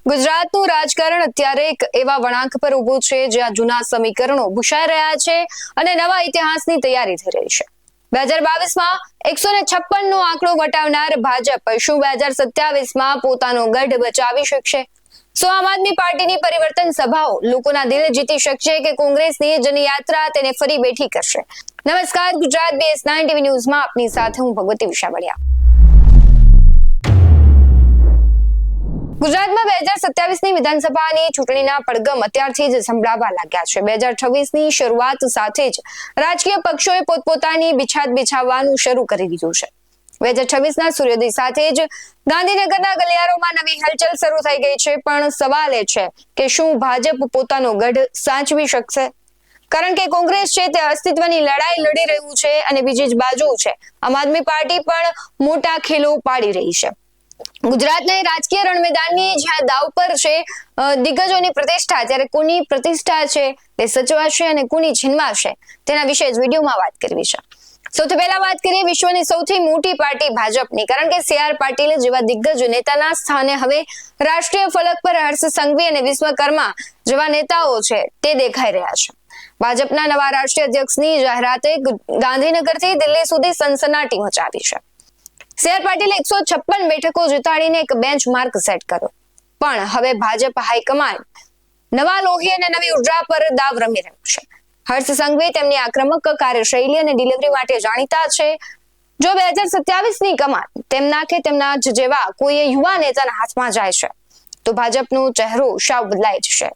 ગુજરાતનું રાજકારણ અત્યારે એક એવા વળાંક પર ઊભું છે જ્યાં જૂના સમીકરણો ભૂસાઈ રહ્યા છે અને નવા ઇતિહાસની તૈયારી થઈ રહી છે। 2022માં 156 નો આંકડો વટાવનાર ભાજપ શું 2027માં પોતાનો ગઢ બચાવી શકશે? શું આમ આદમી પાર્ટીની પરિવર્તન સભાઓ લોકોના દિલ જીતી શકશે કે કોંગ્રેસની જનયાત્રા તેને ફરી બેઠી કરશે? નમસ્કાર, ગુજરાત BS9 TV ન્યૂઝમાં આપની સાથે હું ભગવતી વિશાવડિયા। ગુજરાતમાં 2027ની વિધાનસભાની ચૂંટણીના પડઘમ અત્યારથી જ સંભળાવા લાગ્યા છે। 2026ની શરૂઆત સાથે જ રાજકીય પક્ષોએ પોતપોતાની બિછાદ બિછાવવાનું શરૂ કરી દીધું છે। 2026ના સૂર્યોદય સાથે જ ગાંધીનગરના ગલિયારોમાં નવી હલચલ શરૂ થઈ ગઈ છે, પણ સવાલ એ છે કે શું ભાજપ પોતાનો ગઢ સાચવી શકશે? કારણ કે કોંગ્રેસ છે તે અસ્તિત્વની લડાઈ લડી રહ્યું છે અને બીજી જ બાજુ છે આમ આદમી પાર્ટી પણ મોટા ખેલો પાડી રહી છે। ગુજરાતના રાજકીય રણમેદાનની જ્યાં દાવ પર છે દિગ્ગજોની પ્રતિષ્ઠા, ત્યારે કોની પ્રતિષ્ઠા છે તે સચવાશે અને કોની છીનવાશે તેના વિશે જ વિડીયોમાં વાત કરવી છે। સૌથી પહેલા વાત કરીએ વિશ્વની સૌથી મોટી પાર્ટી ભાજપની, કારણ કે CR પાટીલ જેવા દિગ્ગજ નેતાના સ્થાને હવે રાષ્ટ્રીય ફલક પર હર્ષ સંઘવી અને વિશ્વકર્મા જેવા નેતાઓ છે તે દેખાઈ રહ્યા છે। ભાજપના નવા રાષ્ટ્રીય અધ્યક્ષની જાહેરાતે ગાંધીનગરથી દિલ્હી સુધી સનસનાટી મચાવી છે। CR પાટીલે 156 બેઠકો જીતાડીને એક બેન્ચમાર્ક સેટ કર્યો, પણ હવે ભાજપ હાઈકમાન્ડ નવા લોહી અને નવી ઉર્જા પર દાવ રમી રહ્યું છે। હર્ષ સંઘવી તેમની આક્રમક કાર્યશૈલી અને ડિલિવરી માટે જાણીતા છે। જો 2027ની કમાન તેમના કે તેમના જ જેવા કોઈ યુવા નેતાના હાથમાં જાય છે તો ભાજપનો ચહેરો સાવ બદલાઈ જશે।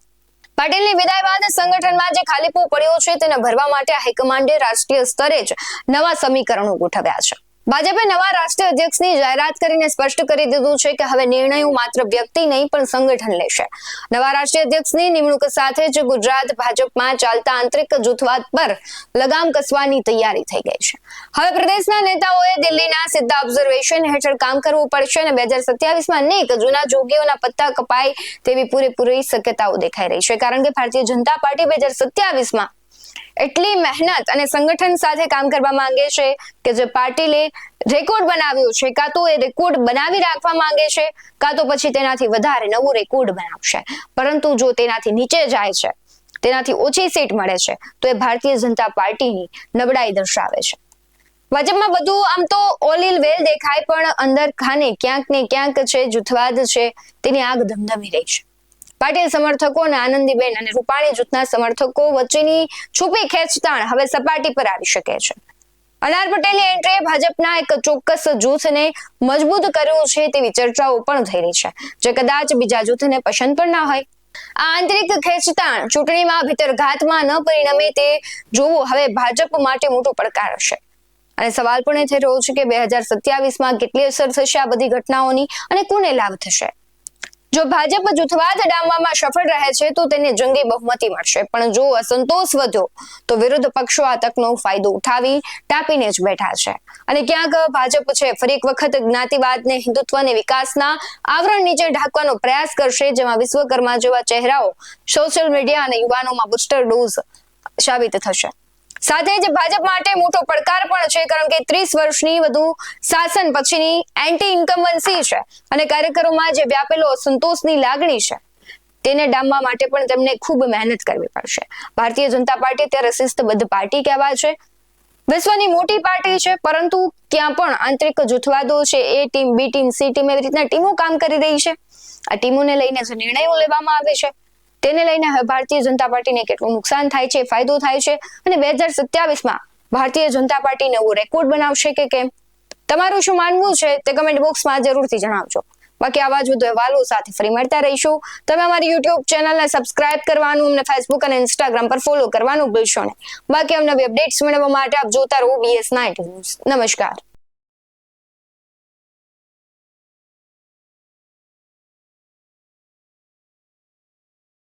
પાટીલની વિદાય બાદ સંગઠનમાં જે ખાલીપો પડ્યો છે તેને ભરવા માટે હાઈકમાન્ડે રાષ્ટ્રીય સ્તરે જ નવા સમીકરણો ગોઠવ્યા છે। ભાજપે નવા રાષ્ટ્રીય અધ્યક્ષની જાહેરાત કરીને સ્પષ્ટ કરી દીધું છે કે હવે નિર્ણયો માત્ર વ્યક્તિ નહીં પણ સંગઠન લેશે। નવા રાષ્ટ્રીય અધ્યક્ષની નિમણૂક સાથે જ ગુજરાત ભાજપમાં ચાલતા આંતરિક જૂથવાદ પર લગામ કસવાની તૈયારી થઈ ગઈ છે। હવે પ્રદેશના નેતાઓએ દિલ્હીના સીધા ઓબ્ઝર્વેશન હેઠળ કામ કરવું પડશે અને 2027માં અનેક જૂના જોગીઓના પત્તા કપાય તેવી પૂરેપૂરી શક્યતાઓ દેખાઈ રહી છે, કારણ કે ભારતીય જનતા પાર્ટી 2027માં એટલી મહેનત અને સંગઠન સાથે કામ કરવા માંગે છે કે જે પાર્ટીએ રેકોર્ડ બનાવ્યો છે કાં તો એ રેકોર્ડ બનાવી રાખવા માંગે છે કાં તો પછી તેનાથી વધારે નવો રેકોર્ડ બનાવશે। પરંતુ જો તેનાથી નીચે જાય છે, તેનાથી ઓછી સીટ મળે છે તો એ ભારતીય જનતા પાર્ટીની નબળાઈ દર્શાવે છે। ભાજપમાં બધું આમ તો ઓલ ઇલ વેલ દેખાય, પણ અંદર ખાને ક્યાંક ને ક્યાંક છે જૂથવાદ છે તેની આગ ધમધમી રહી છે। પાટીલ સમર્થકો અને આનંદીબેન અને રૂપાણી જૂથના સમર્થકો વચ્ચેની છુપી ખેંચતાણ હવે સપાટી પર આવી શકે છે। અનાર પટેલની એન્ટ્રીએ ભાજપના એક ચોક્કસ જૂથને મજબૂત કર્યું છે તેવી ચર્ચાઓ પણ થઈ રહી છે, જે કદાચ બીજા જૂથને પસંદ પણ ના હોય। આ આંતરિક ખેંચતાણ ચૂંટણીમાં ભીતરઘાતમાં ન પરિણમે તે જોવું હવે ભાજપ માટે મોટો પડકાર હશે। અને સવાલ પણ એ થઈ રહ્યો છે કે 2027માં કેટલી અસર થશે આ બધી ઘટનાઓની અને કોને લાભ થશે? જો ભાજપ જૂથવાદ ડામવામાં સફળ રહે છે તો તેને જંગી બહુમતી મળશે, પણ જો અસંતોષ વધ્યો તો વિરોધ પક્ષો આ તકનો ફાયદો ઉઠાવી ટાપીને જ બેઠા છે। અને ક્યાંક ભાજપ છે ફરી એક વખત જ્ઞાતિવાદને હિન્દુત્વ અને વિકાસના આવરણ નીચે ઢાંકવાનો પ્રયાસ કરશે, જેમાં વિશ્વકર્મા જેવા ચહેરાઓ સોશિયલ મીડિયા અને યુવાનોમાં બુસ્ટર ડોઝ સાબિત થશે। સાથે જ ભાજપ માટે મોટો પડકાર પણ છે, કારણ કે 30 વર્ષની વધુ શાસન પછીની એન્ટી ઇન્કમ્બન્સી છે અને કાર્યકરોમાં જે વ્યાપેલો અસંતોષની લાગણી છે તેને ડામવા માટે પણ તેમને ખૂબ મહેનત કરવી પડશે। ભારતીય જનતા પાર્ટી ત્યારે શિસ્તબદ્ધ પાર્ટી કહેવાય છે, વિશ્વની મોટી પાર્ટી છે, પરંતુ ત્યાં પણ આંતરિક જૂથવાદો છે, એ ટીમ, બી ટીમ, સી ટીમ એવી રીતના ટીમો કામ કરી રહી છે। આ ટીમોને લઈને જે નિર્ણયો લેવામાં આવે છે તેને લઈને હવે ભારતીય જનતા પાર્ટીને કેટલું નુકસાન થાય છે, ફાયદો થાય છે અને 2027માં ભારતીય જનતા પાર્ટી નવો રેકોર્ડ બનાવશે કે કેમ? તમારું શું માનવું છે તે કમેન્ટ બોક્સમાં જરૂરથી જણાવજો। બાકી આવા જ વધુ અહેવાલો સાથે ફરી મળતા રહીશું। તમે અમારી YouTube ચેનલને સબસ્ક્રાઇબ કરવાનું, અમને Facebook અને Instagram પર ફોલો કરવાનું ભૂલશો નહીં। બાકી અમને અપડેટ્સ મેળવવા માટે આપ જોતા રહો BS9 ન્યૂઝ। નમસ્કાર।